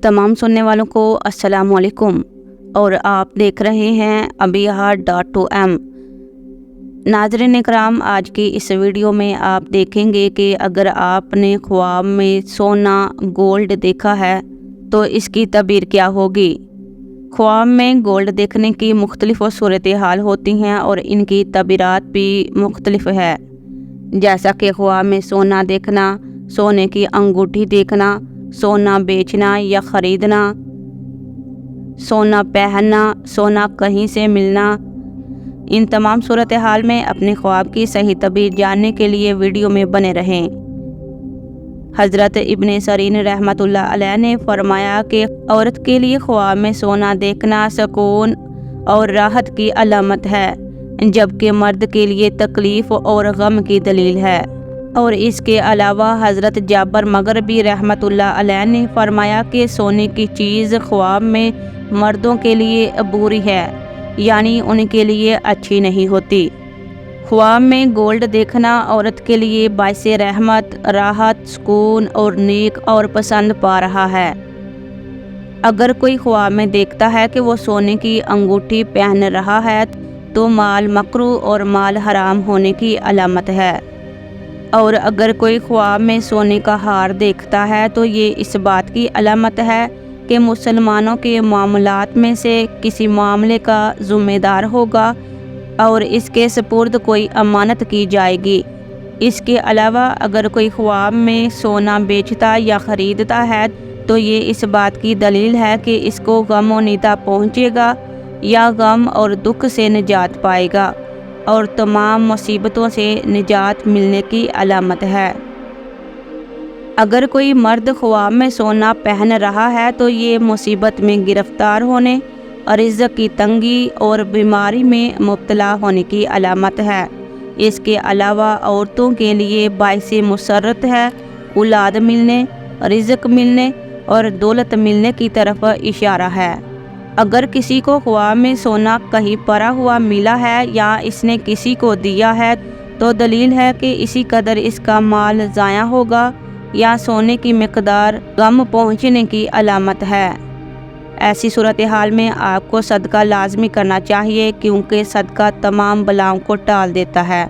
तमाम सुनने वालों को अस्सलाम वालेकुम और आप देख रहे हैं अबीहा.2m। नाज़रीन इकराम, आज की इस वीडियो में आप देखेंगे कि अगर आपने ख्वाब में सोना गोल्ड देखा है तो इसकी तबीर क्या होगी। ख्वाब में गोल्ड देखने की मुख्तलिफ सूरत हाल होती हैं और इनकी तबीरात भी मुख्तलिफ है। जैसा कि ख्वाब में सोना देखना, सोने की अंगूठी देखना, सोना बेचना या ख़रीदना, सोना पहनना, सोना कहीं से मिलना। इन तमाम सूरत हाल में अपने ख्वाब की सही तबीर जानने के लिए वीडियो में बने रहें। हज़रत इब्न सरीन रहमतुल्लाह अलैह ने फरमाया कि औरत के लिए ख्वाब में सोना देखना सुकून और राहत की अलामत है, जबकि मर्द के लिए तकलीफ़ और गम की दलील है। और इसके अलावा हज़रत जाबर मगरबी रहमतुल्लाह अलैह ने फरमाया कि सोने की चीज़ ख्वाब में मर्दों के लिए बुरी है, यानी उनके लिए अच्छी नहीं होती। ख्वाब में गोल्ड देखना औरत के लिए बाइस रहमत, राहत, सुकून और नेक और पसंद पा रहा है। अगर कोई ख्वाब में देखता है कि वो सोने की अंगूठी पहन रहा है तो माल मकरूह और माल हराम होने की अलामत है। और अगर कोई ख्वाब में सोने का हार देखता है तो ये इस बात की अलामत है कि मुसलमानों के मामलात में से किसी मामले का ज़िम्मेदार होगा और इसके सपुर्द कोई अमानत की जाएगी। इसके अलावा अगर कोई ख्वाब में सोना बेचता या ख़रीदता है तो ये इस बात की दलील है कि इसको गम व निदा पहुँचेगा या गम और दुख से निजात पाएगा और तमाम मुसीबतों से निजात मिलने की अलामत है। अगर कोई मर्द ख्वाब में सोना पहन रहा है तो ये मुसीबत में गिरफ्तार होने और रिज़्क़ की तंगी और बीमारी में मुब्तला होने की अलामत है। इसके अलावा औरतों के लिए बाइस मुसर्रत है, औलाद मिलने, रिज़्क़ मिलने और दौलत मिलने की तरफ इशारा है। अगर किसी को ख्वाब में सोना कहीं पड़ा हुआ मिला है या इसने किसी को दिया है तो दलील है कि इसी कदर इसका माल ज़ाया होगा या सोने की मिकदार गम पहुँचने की अलामत है। ऐसी सूरत हाल में आपको सदका लाजमी करना चाहिए, क्योंकि सदका तमाम बलाओं को टाल देता है।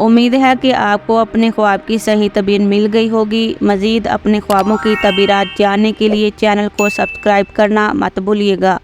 उम्मीद है कि आपको अपने ख्वाब की सही तबीर मिल गई होगी। मज़ीद अपने ख्वाबों की तबीरात जानने के लिए चैनल को सब्सक्राइब करना मत भूलिएगा।